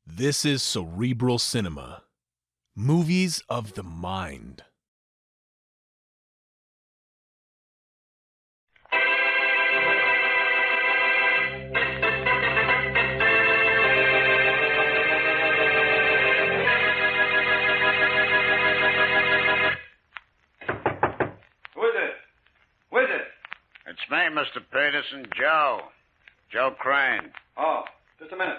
This is Cerebral Cinema. Movies of the mind. Who is it? It's me, Mr. Peterson, Joe. Joe Crane. Oh, just a minute.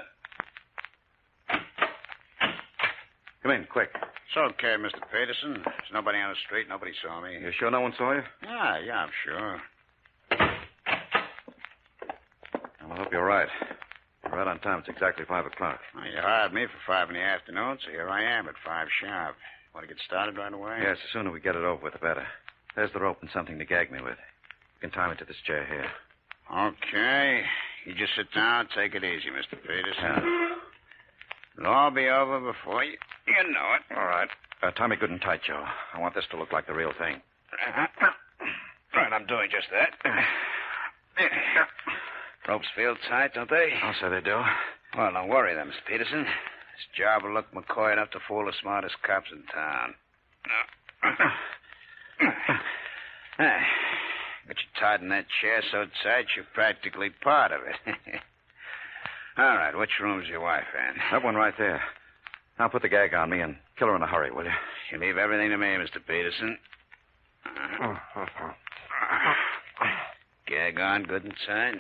Come in, quick. It's okay, Mr. Peterson. There's nobody on the street. Nobody saw me. You sure no one saw you? Yeah, I'm sure. Well, I hope you're right. You're right on time. It's exactly 5 o'clock. Well, you hired me for 5 in the afternoon, so here I am at 5 sharp. Want to get started right away? Yes, the sooner we get it over with, the better. There's the rope and something to gag me with. You can tie me to this chair here. Okay. You just sit down. Take it easy, Mr. Peterson. Yeah. It'll all be over before you know it. All right. Tie me good and tight, Joe. I want this to look like the real thing. Right, I'm doing just that. Ropes feel tight, don't they? I'll say they do. Well, don't worry then, Mr. Peterson. This job will look McCoy enough to fool the smartest cops in town. Got you tied in that chair so tight you're practically part of it. All right, which room's your wife in? That one right there. Now put the gag on me and kill her in a hurry, will you? You leave everything to me, Mr. Peterson. Gag on good and tight?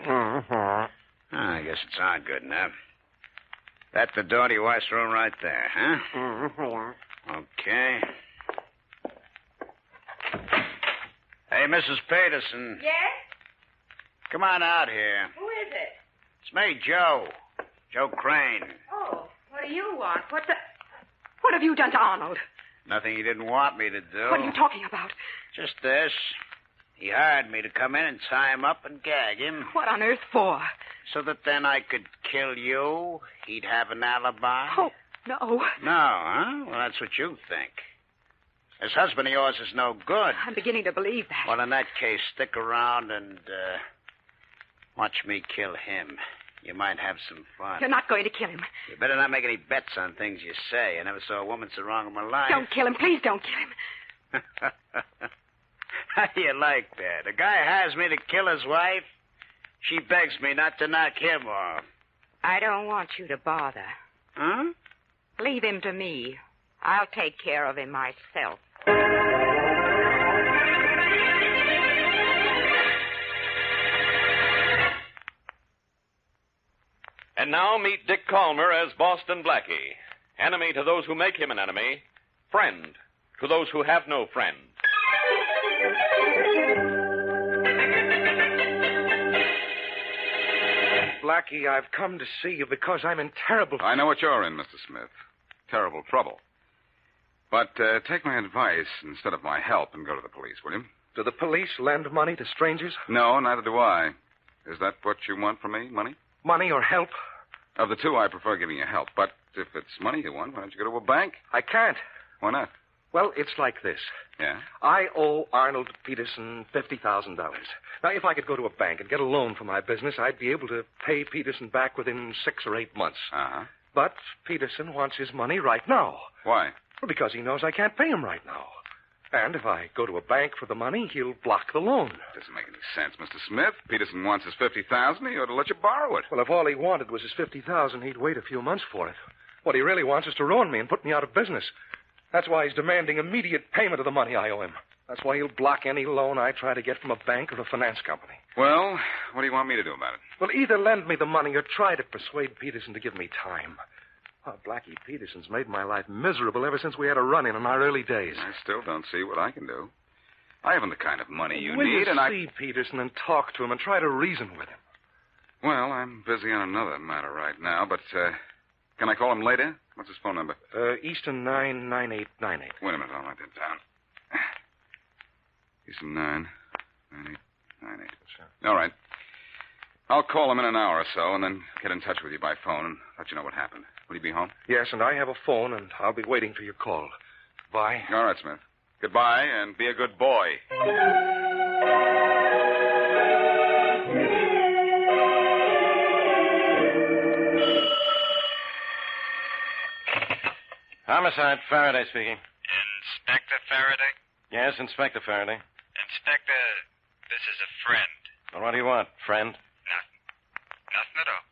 I guess it's on good enough. That's the door to your wife's room right there, huh? Okay. Hey, Mrs. Peterson. Yes? Come on out here. Who is it? It's me, Joe. Joe Crane. Oh, what do you want? What have you done to Arnold? Nothing he didn't want me to do. What are you talking about? Just this. He hired me to come in and tie him up and gag him. What on earth for? So that then I could kill you. He'd have an alibi. Oh, no. No, huh? Well, that's what you think. This husband of yours is no good. I'm beginning to believe that. Well, in that case, stick around and watch me kill him. You might have some fun. You're not going to kill him. You better not make any bets on things you say. I never saw a woman so wrong in my life. Don't kill him. Please don't kill him. How do you like that? A guy hires me to kill his wife. She begs me not to knock him off. I don't want you to bother. Huh? Leave him to me. I'll take care of him myself. And now meet Dick Calmer as Boston Blackie. Enemy to those who make him an enemy. Friend to those who have no friend. Blackie, I've come to see you because I'm in terrible... I know what you're in, Mr. Smith. Terrible trouble. But take my advice instead of my help and go to the police, will you? Do the police lend money to strangers? No, neither do I. Is that what you want from me, money? Money or help? Of the two, I prefer giving you help. But if it's money you want, why don't you go to a bank? I can't. Why not? Well, it's like this. Yeah? I owe Arnold Peterson $50,000. Now, if I could go to a bank and get a loan for my business, I'd be able to pay Peterson back within 6 or 8 months. Uh-huh. But Peterson wants his money right now. Why? Well, because he knows I can't pay him right now. And if I go to a bank for the money, he'll block the loan. Doesn't make any sense, Mr. Smith. Peterson wants his $50,000. He ought to let you borrow it. Well, if all he wanted was his $50,000, he'd wait a few months for it. What he really wants is to ruin me and put me out of business. That's why he's demanding immediate payment of the money I owe him. That's why he'll block any loan I try to get from a bank or a finance company. Well, what do you want me to do about it? Well, either lend me the money or try to persuade Peterson to give me time. Oh, Blackie, Peterson's made my life miserable ever since we had a run-in our early days. I still don't see what I can do. I haven't the kind of money you Will need, you and I... see Peterson and talk to him and try to reason with him? Well, I'm busy on another matter right now, but can I call him later? What's his phone number? Easton 99898. Wait a minute, I'll write that down. Easton 99898. All right. I'll call him in an hour or so and then get in touch with you by phone and let you know what happened. Will you be home? Yes, and I have a phone, and I'll be waiting for your call. Bye. All right, Smith. Goodbye, and be a good boy. Homicide, Faraday speaking. Inspector Faraday? Yes, Inspector Faraday. Inspector, this is a friend. Well, what do you want, friend? Nothing at all.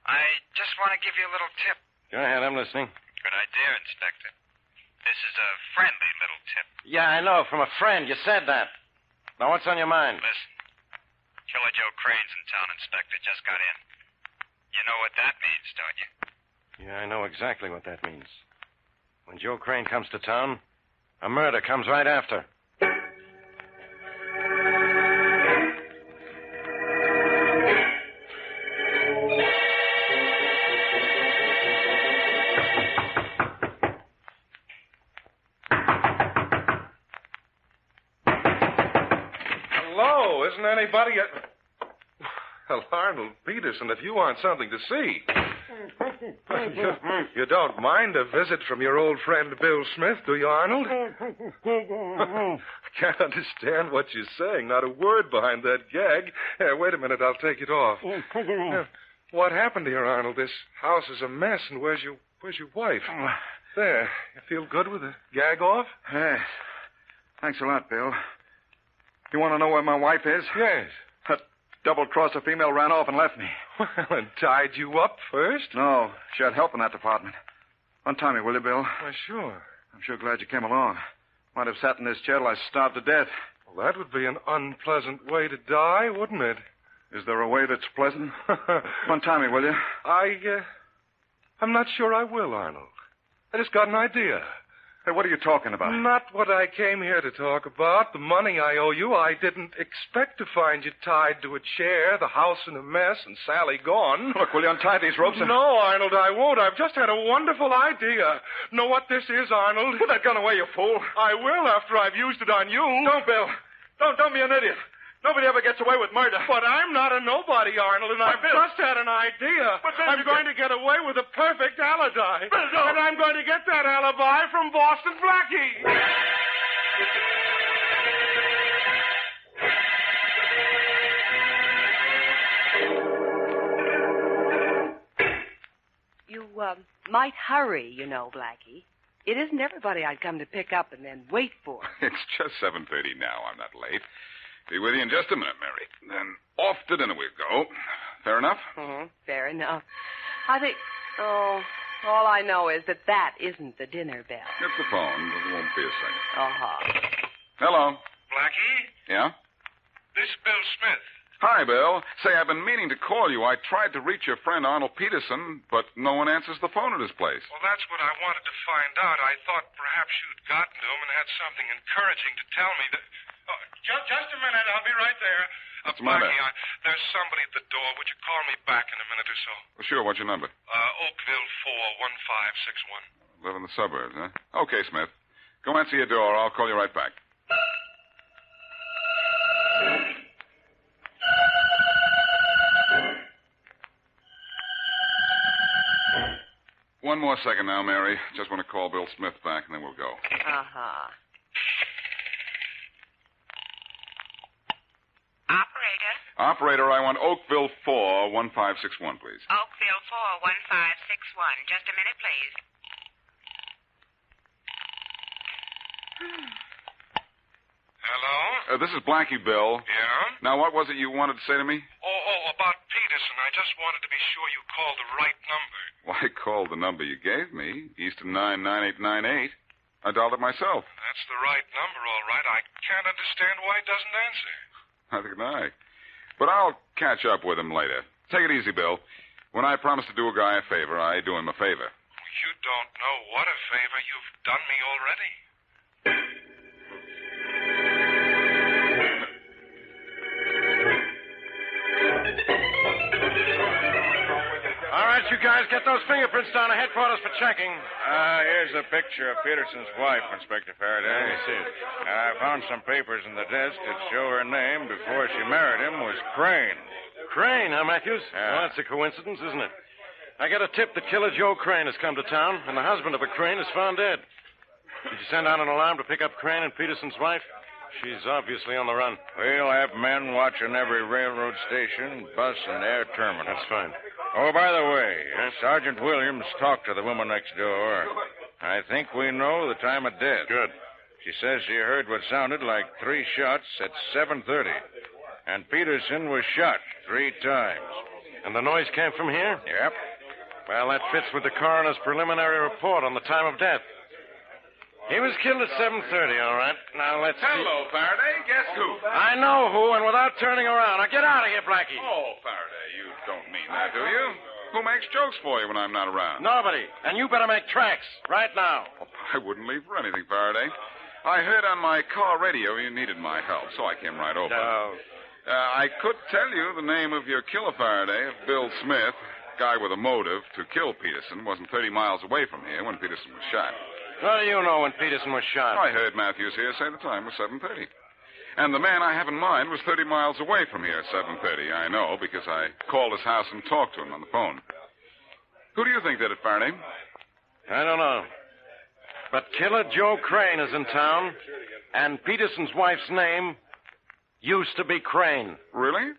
I just want to give you a little tip. Go ahead, I'm listening. Good idea, Inspector. This is a friendly little tip. Yeah, I know, from a friend. You said that. Now, what's on your mind? Listen. Killer Joe Crane's in town, Inspector. Just got in. You know what that means, don't you? Yeah, I know exactly what that means. When Joe Crane comes to town, a murder comes right after. Hello, isn't anybody at... Well, Arnold Peterson, if you want something to see... You don't mind a visit from your old friend Bill Smith, do you, Arnold? I can't understand what you're saying. Not a word behind that gag. Here, wait a minute. I'll take it off. What happened here, Arnold? This house is a mess, and where's your wife? There. You feel good with the gag off? Yes. Thanks a lot, Bill. You want to know where my wife is? Yes. That double-crosser female ran off and left me. Well, and tied you up first? No, she had help in that department. Untie me, will you, Bill? Why, sure. I'm sure glad you came along. Might have sat in this chair till I starved to death. Well, that would be an unpleasant way to die, wouldn't it? Is there a way that's pleasant? Untie me, will you? I'm not sure I will, Arnold. I just got an idea. Hey, what are you talking about? Not what I came here to talk about. The money I owe you. I didn't expect to find you tied to a chair, the house in a mess, and Sally gone. Look, will you untie these ropes? No, Arnold, I won't. I've just had a wonderful idea. Know what this is, Arnold? Put that gun away, you fool. I will after I've used it on you. Don't, Bill. Don't be an idiot. Nobody ever gets away with murder. But I'm not a nobody, Arnold, and I've just had an idea. I'm going to get away with a perfect alibi. And I'm going to get that alibi from Boston Blackie. You might hurry, you know, Blackie. It isn't everybody I'd come to pick up and then wait for. It's just 7:30 now. I'm not late. Be with you in just a minute, Mary. Then off to dinner we go. Fair enough? Mm-hmm. Fair enough. I think... Oh, all I know is that isn't the dinner bell. It's the phone. It won't be a second. Uh-huh. Hello. Blackie? Yeah? This is Bill Smith. Hi, Bill. Say, I've been meaning to call you. I tried to reach your friend Arnold Peterson, but no one answers the phone at his place. Well, that's what I wanted to find out. I thought perhaps you'd gotten to him and had something encouraging to tell me that... Oh, just a minute. I'll be right there. What's the matter? Blackie, there's somebody at the door. Would you call me back in a minute or so? Well, sure. What's your number? Oakville 41561. Live in the suburbs, huh? Okay, Smith. Go answer your door. I'll call you right back. One more second now, Mary. Just want to call Bill Smith back, and then we'll go. Uh-huh. Operator? Operator, I want Oakville 41561, please. Oakville 41561. Just a minute, please. Hello? This is Blackie, Bill. Yeah? Now, what was it you wanted to say to me? About Peterson. I just wanted to be sure you called the right number. Well, I called the number you gave me, Easton 99898. I dialed it myself. That's the right number, all right. I can't understand why he doesn't answer. Neither can I. But I'll catch up with him later. Take it easy, Bill. When I promise to do a guy a favor, I do him a favor. You don't know what a favor you've done me already. All right, you guys, get those fingerprints down to headquarters for checking. Here's a picture of Peterson's wife, Inspector Faraday. Let me see it. I found some papers in the desk that show her name before she married him was Crane. Crane, huh, Matthews? Yeah. Well, that's a coincidence, isn't it? I got a tip that killer Joe Crane has come to town, and the husband of a Crane is found dead. Did you send out an alarm to pick up Crane and Peterson's wife? She's obviously on the run. We'll have men watching every railroad station, bus, and air terminal. That's fine. Oh, by the way, Sergeant Williams talked to the woman next door. I think we know the time of death. Good. She says she heard what sounded like 3 shots at 7:30. And Peterson was shot 3 times. And the noise came from here? Yep. Well, that fits with the coroner's preliminary report on the time of death. He was killed at 7:30, all right. Now, let's see. Hello, Faraday. Guess who? I know who, and without turning around. Now, get out of here, Blackie. Oh, Faraday, you don't mean that, do you? Who makes jokes for you when I'm not around? Nobody. And you better make tracks right now. Well, I wouldn't leave for anything, Faraday. I heard on my car radio you needed my help, so I came right over. No. I could tell you the name of your killer, Faraday, if Bill Smith, guy with a motive to kill Peterson, wasn't 30 miles away from here when Peterson was shot. What do you know when Peterson was shot? I heard Matthews here say the time was 7:30. And the man I have in mind was 30 miles away from here at 7:30. I know, because I called his house and talked to him on the phone. Who do you think did it, Faraday? I don't know. But Killer Joe Crane is in town, and Peterson's wife's name used to be Crane. Really?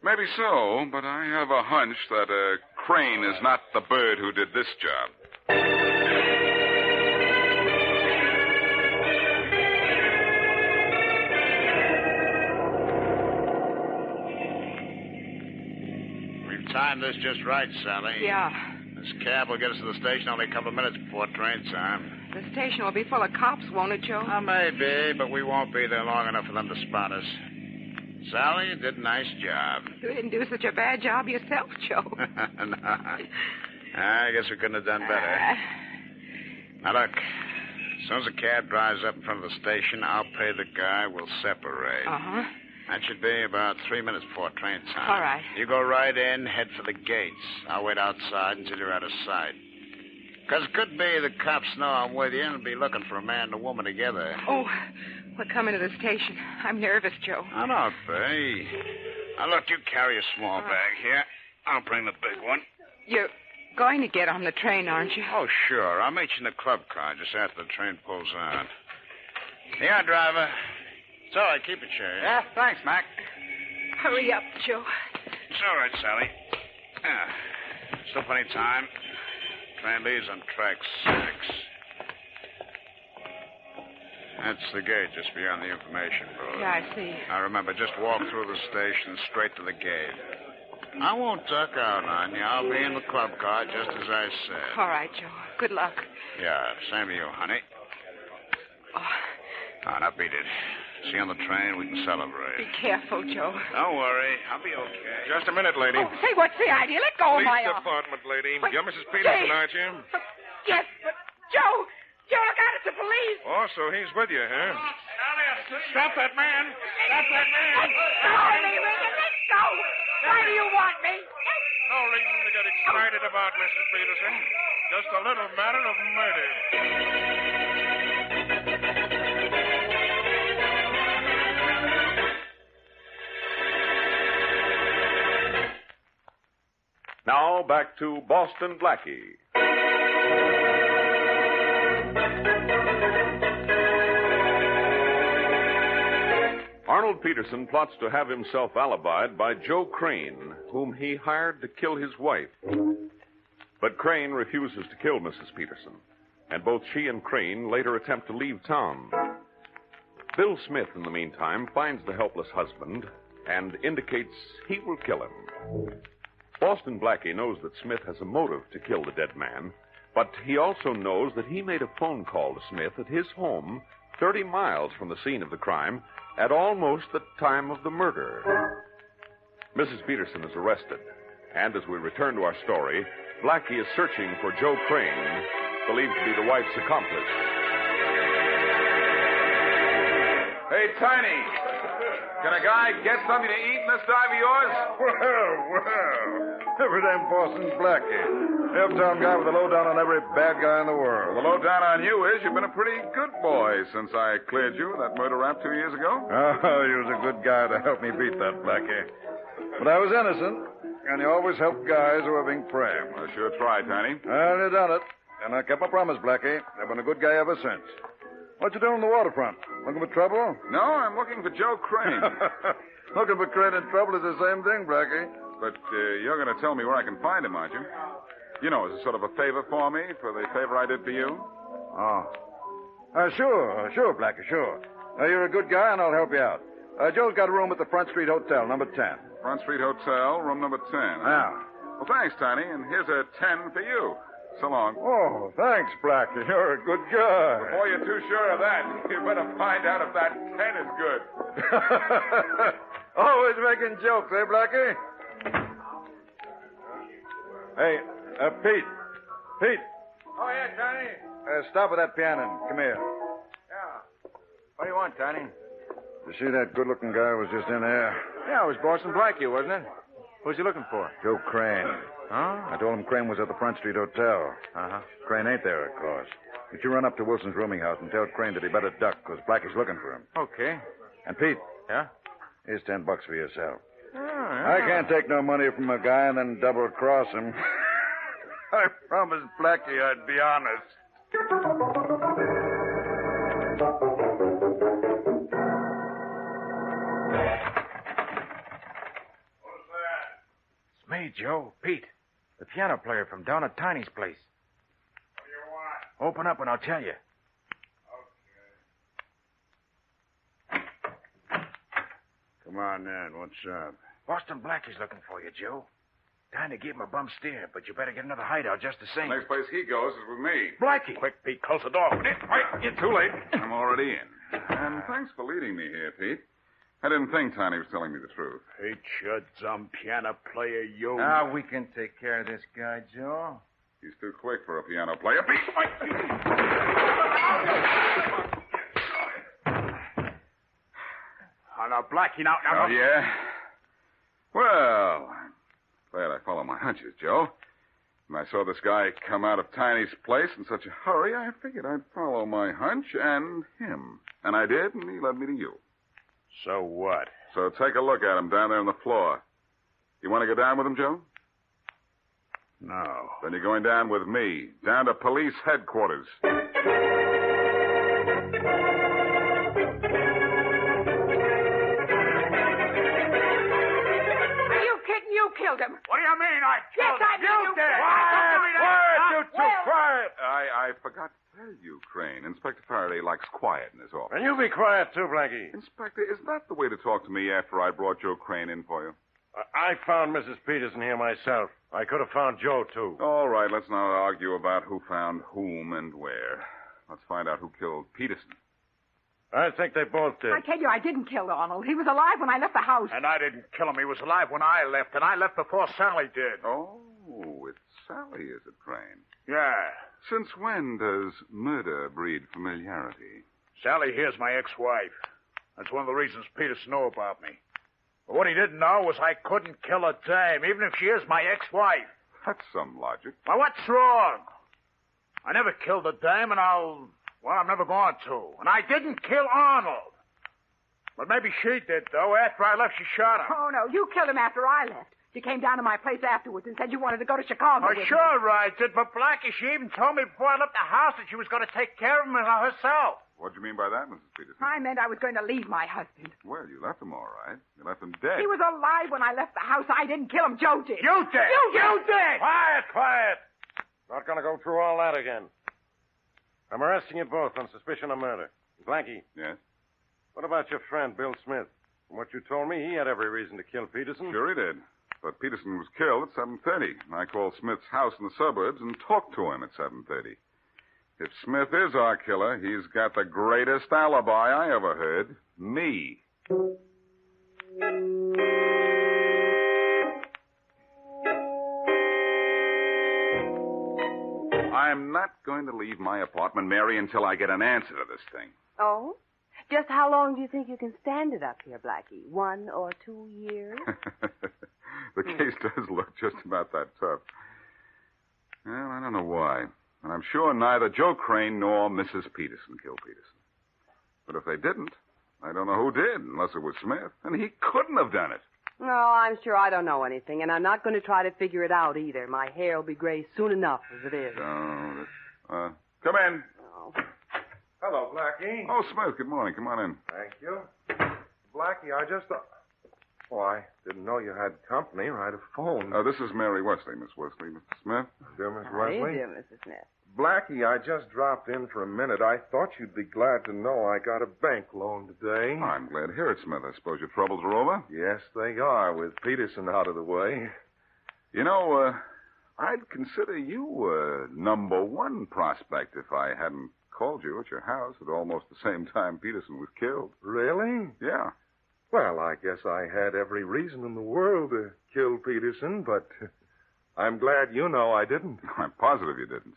Maybe so, but I have a hunch that Crane is not the bird who did this job. We've timed this just right, Sally. Yeah. This cab will get us to the station only a couple of minutes before train time. The station will be full of cops, won't it, Joe? Maybe, but we won't be there long enough for them to spot us. Sally, you did a nice job. You didn't do such a bad job yourself, Joe. No. I guess we couldn't have done better. Now, look. As soon as the cab drives up in front of the station, I'll pay the guy. We'll separate. Uh-huh. That should be about 3 minutes before train time. All right. You go right in, head for the gates. I'll wait outside until you're out of sight. Because it could be the cops know I'm with you and be looking for a man and a woman together. Oh, we're coming to the station. I'm nervous, Joe. I don't be. Now, look, you carry a small bag here. I'll bring the big one. You're going to get on the train, aren't you? Oh, sure. I'll meet you in the club car just after the train pulls out. Here, driver. It's all right. Keep it, Sherry. Yeah, thanks, Mac. Hurry up, Joe. It's all right, Sally. Still plenty of time. Train leaves on track 6. That's the gate just beyond the information booth. Yeah, I see. Now, remember, just walk through the station straight to the gate. I won't duck out on you. I'll be in the club car just as I said. All right, Joe. Good luck. Yeah, same to you, honey. Oh, Now, beat it. See you on the train. We can celebrate. be careful, Joe. Don't worry. I'll be okay. Just a minute, lady. Oh, say, what's the idea? Let go of my Police arm. department, lady. But, You're Mrs. Peterson, Jay. aren't you? Yes, but Joe, look out, it's the police. Oh, so he's with you, huh? Stop that man! Stop that man! Hold me, Regan. Let's go. Why do you want me? No reason to get excited about, Mrs. Peterson. Just a little matter of murder. Now back to Boston Blackie. Arnold Peterson plots to have himself alibied by Joe Crane, whom he hired to kill his wife. But Crane refuses to kill Mrs. Peterson, and both she and Crane later attempt to leave town. Bill Smith, in the meantime, finds the helpless husband and indicates he will kill him. Boston Blackie knows that Smith has a motive to kill the dead man, but he also knows that he made a phone call to Smith at his home 30 miles from the scene of the crime at almost the time of the murder. Mrs. Peterson is arrested, and as we return to our story, Blackie is searching for Joe Crane, believed to be the wife's accomplice. Hey, Tiny. Can a guy get something to eat in this dive of yours? Well. Everything Boston Blackie. Uptown guy with a lowdown on every bad guy in the world. The lowdown on you is you've been a pretty good boy since I cleared you of that murder rap 2 years ago. Oh, you was a good guy to help me beat that, Blackie. But I was innocent, and you always help guys who are being framed. I sure tried, Tiny. Well, you done it. And I kept my promise, Blackie. I've been a good guy ever since. What you doing on the waterfront? Looking for trouble? No, I'm looking for Joe Crane. Looking for Crane in trouble is the same thing, Blackie. But you're going to tell me where I can find him, aren't you? You know, as a sort of a favor for me, for the favor I did for you. Oh. Sure, Blackie, sure. You're a good guy, and I'll help you out. Joe's got a room at the Front Street Hotel, number 10. Front Street Hotel, room number 10. Yeah. Well, thanks, Tiny, and here's a 10 for you. So long. Oh, thanks, Blackie. You're a good guy. Before you're too sure of that, you better find out if that 10 is good. Always making jokes, eh, Blackie? Hey, Pete. Pete. Oh, yeah, Johnny? Stop with that piano and come here. Yeah. What do you want, Johnny? You see that good-looking guy was just in there? Yeah, it was Boston Blackie, wasn't it? Who's he looking for? Joe Crane. Huh? I told him Crane was at the Front Street Hotel. Uh-huh. Crane ain't there, of course. But you run up to Wilson's rooming house and tell Crane that he better duck, because Blackie's looking for him. Okay. And Pete. Yeah? Here's $10 for yourself. Oh, I can't take no money from a guy and then double-cross him. I promised Blackie I'd be honest. It's me, Joe. Pete. The piano player from down at Tiny's place. What do you want? Open up and I'll tell you. Come on, then. What's up? Boston Blackie's looking for you, Joe. Tiny gave him a bum steer, but you better get another hideout just the same. The next place he goes is with me. Blackie! Quick, Pete, close the door. Wait, you're too late. I'm already in. And thanks for leading me here, Pete. I didn't think Tiny was telling me the truth. Hey, Chud, some piano player, yo. Now we can take care of this guy, Joe. He's too quick for a piano player. Pete! Oh, now, Blackie, now. Oh, yeah? Well, glad I follow my hunches, Joe. When I saw this guy come out of Tiny's place in such a hurry, I figured I'd follow my hunch and him. And I did, and he led me to you. So what? So take a look at him down there on the floor. You want to go down with him, Joe? No. Then you're going down with me, down to police headquarters. You killed him. What do you mean I Yes, I mean you did. Quiet! I forgot to tell you, Crane. Inspector Faraday likes quiet in his office. And you be quiet, too, Blackie. Inspector, is that the way to talk to me after I brought Joe Crane in for you? I found Mrs. Peterson here myself. I could have found Joe, too. All right, let's not argue about who found whom and where. Let's find out who killed Peterson. I think they both did. I tell you, I didn't kill Arnold. He was alive when I left the house. And I didn't kill him. He was alive when I left, and I left before Sally did. Oh, it's Sally, is it, Crane? Yeah. Since when does murder breed familiarity? Sally here's my ex-wife. That's one of the reasons Peterson knew about me. But what he didn't know was I couldn't kill a dame, even if she is my ex-wife. That's some logic. Now, what's wrong? I never killed a dame, and I'm never going to. And I didn't kill Arnold. But maybe she did, though. After I left, she shot him. Oh, no, you killed him after I left. You came down to my place afterwards and said you wanted to go to Chicago with me. Sure I did, but Blackie, she even told me before I left the house that she was going to take care of him herself. What do you mean by that, Mrs. Peterson? I meant I was going to leave my husband. Well, you left him all right. You left him dead. He was alive when I left the house. I didn't kill him. Joe did. You did! You did! Quiet! Not going to go through all that again. I'm arresting you both on suspicion of murder. Blackie. Yes? What about your friend, Bill Smith? From what you told me, he had every reason to kill Peterson. Sure he did. But Peterson was killed at 7:30. I called Smith's house in the suburbs and talked to him at 7:30. If Smith is our killer, he's got the greatest alibi I ever heard. Me. I'm not going to leave my apartment, Mary, until I get an answer to this thing. Oh? Just how long do you think you can stand it up here, Blackie? 1 or 2 years? The case does look just about that tough. Well, I don't know why. And I'm sure neither Joe Crane nor Mrs. Peterson killed Peterson. But if they didn't, I don't know who did, unless it was Smith. And he couldn't have done it. No, I'm sure I don't know anything, and I'm not going to try to figure it out either. My hair will be gray soon enough as it is. Come in. Oh. Hello, Blackie. Oh, Smith, good morning. Come on in. Thank you. Blackie, I just thought... Oh, I didn't know you had company or had a phone. This is Mary Wesley, Miss Wesley. Mr. Smith? Dear Miss How do you Wesley? do, Mrs. Smith? Blackie, I just dropped in for a minute. I thought you'd be glad to know I got a bank loan today. I'm glad to hear it, Smith. I suppose your troubles are over? Yes, they are, with Peterson out of the way. You know, I'd consider you a number one prospect if I hadn't called you at your house at almost the same time Peterson was killed. Really? Yeah. Well, I guess I had every reason in the world to kill Peterson, but I'm glad you know I didn't. I'm positive you didn't.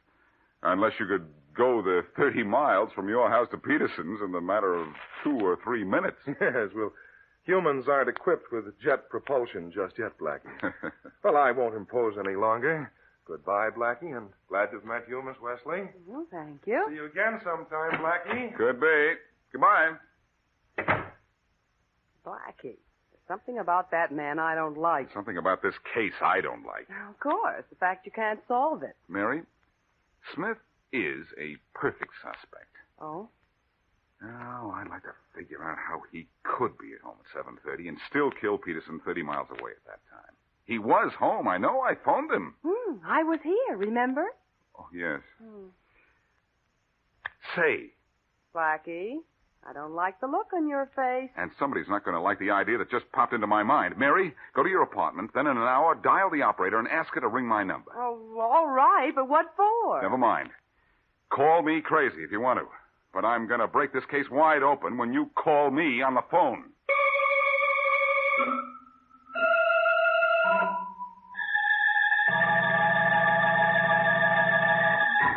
Unless you could go the 30 miles from your house to Peterson's in the matter of 2 or 3 minutes. Yes, well, humans aren't equipped with jet propulsion just yet, Blackie. Well, I won't impose any longer. Goodbye, Blackie, and glad to have met you, Miss Wesley. Well, thank you. See you again sometime, Blackie. Could be. Goodbye. Blackie, there's something about that man I don't like. Something about this case I don't like. Of course, the fact you can't solve it. Mary, Smith is a perfect suspect. Oh? Now, I'd like to figure out how he could be at home at 7:30 and still kill Peterson 30 miles away at that time. He was home, I know. I phoned him. I was here, remember? Oh, yes. Say, Blackie, I don't like the look on your face. and somebody's not going to like the idea that just popped into my mind. Mary, go to your apartment, then in an hour, dial the operator and ask her to ring my number. Oh, all right, but what for? Never mind. Call me crazy if you want to. But I'm going to break this case wide open when you call me on the phone.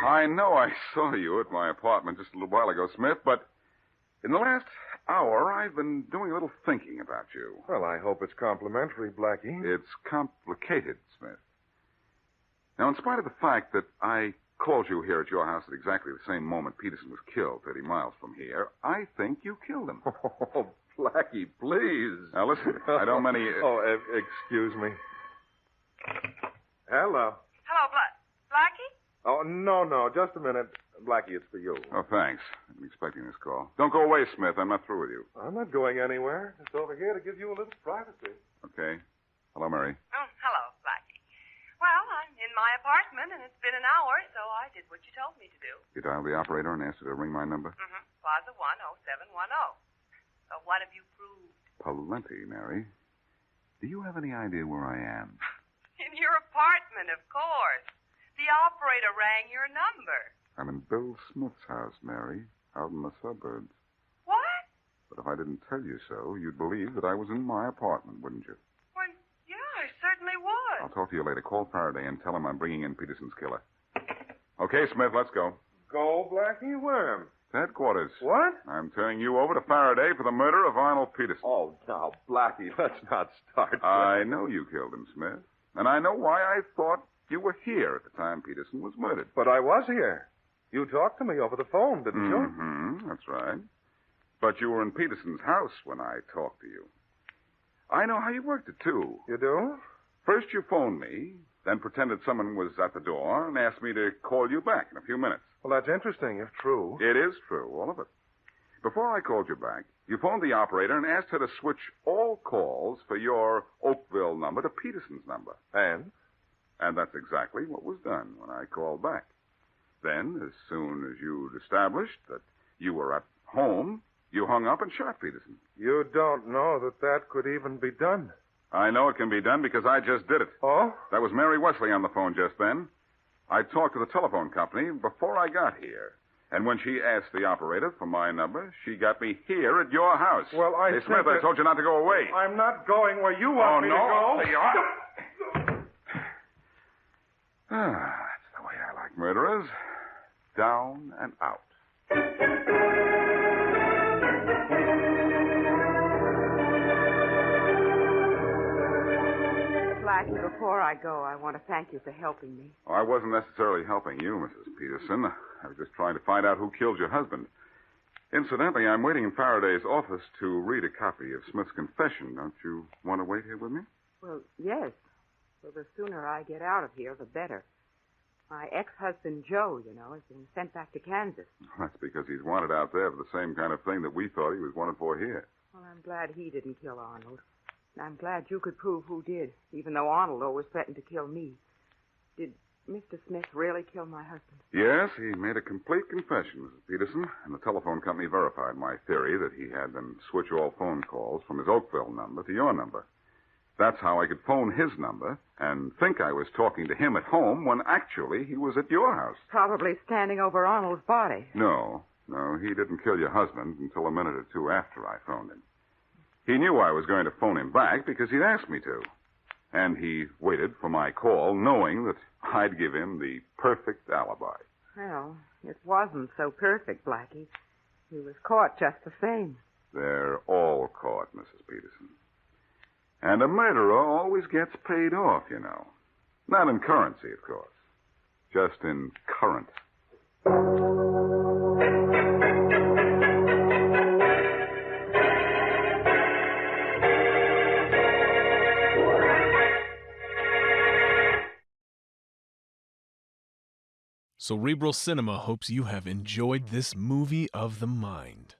I know I saw you at my apartment just a little while ago, Smith, but in the last hour, I've been doing a little thinking about you. Well, I hope it's complimentary, Blackie. It's complicated, Smith. Now, in spite of the fact that I called you here at your house at exactly the same moment Peterson was killed 30 miles from here, I think you killed him. Oh, Blackie, please. Now, listen, I don't many... Excuse me. Hello. Hello, Blackie? Oh, no, just a minute. Blackie, it's for you. Oh, thanks. I've been expecting this call. Don't go away, Smith. I'm not through with you. I'm not going anywhere. Just over here to give you a little privacy. Okay. Hello, Mary. Oh, hello, Blackie. Well, I'm in my apartment, and it's been an hour, so I did what you told me to do. You dialed the operator and asked her to ring my number? Mm-hmm. Plaza 10710. So what have you proved? Plenty, Mary. Do you have any idea where I am? In your apartment, of course. The operator rang your number. I'm in Bill Smith's house, Mary, out in the suburbs. What? But if I didn't tell you so, you'd believe that I was in my apartment, wouldn't you? Well, yeah, I certainly would. I'll talk to you later. Call Faraday and tell him I'm bringing in Peterson's killer. Okay, Smith, let's go. Go, Blackie? Where? Headquarters. What? I'm turning you over to Faraday for the murder of Arnold Peterson. Oh, now, Blackie, let's not start. I know you killed him, Smith. And I know why I thought you were here at the time Peterson was murdered. But I was here. You talked to me over the phone, didn't you? Mm-hmm, that's right. But you were in Peterson's house when I talked to you. I know how you worked it, too. You do? First you phoned me, then pretended someone was at the door and asked me to call you back in a few minutes. Well, that's interesting, if true. It is true, all of it. Before I called you back, you phoned the operator and asked her to switch all calls for your Oakville number to Peterson's number. And? And that's exactly what was done when I called back. Then, as soon as you'd established that you were at home, you hung up and shot Peterson. You don't know that could even be done. I know it can be done because I just did it. Oh? That was Mary Wesley on the phone just then. I talked to the telephone company before I got here. And when she asked the operator for my number, she got me here at your house. Well, I Hey, think Smith, I told you not to go away. I'm not going where you want me to go. There you are. That's the way I like murderers. Down and out. Blackie, before I go, I want to thank you for helping me. Oh, I wasn't necessarily helping you, Mrs. Peterson. I was just trying to find out who killed your husband. Incidentally, I'm waiting in Faraday's office to read a copy of Smith's confession. Don't you want to wait here with me? Well, yes. Well, the sooner I get out of here, the better. My ex-husband, Joe, has been sent back to Kansas. That's because he's wanted out there for the same kind of thing that we thought he was wanted for here. Well, I'm glad he didn't kill Arnold. I'm glad you could prove who did, even though Arnold always threatened to kill me. Did Mr. Smith really kill my husband? Yes, he made a complete confession, Mrs. Peterson, and the telephone company verified my theory that he had them switch all phone calls from his Oakville number to your number. That's how I could phone his number and think I was talking to him at home when actually he was at your house. Probably standing over Arnold's body. No, he didn't kill your husband until a minute or two after I phoned him. He knew I was going to phone him back because he'd asked me to. And he waited for my call, knowing that I'd give him the perfect alibi. Well, it wasn't so perfect, Blackie. He was caught just the same. They're all caught, Mrs. Peterson. And a murderer always gets paid off, you know. Not in currency, of course. Just in current. Cerebral Cinema hopes you have enjoyed this movie of the mind.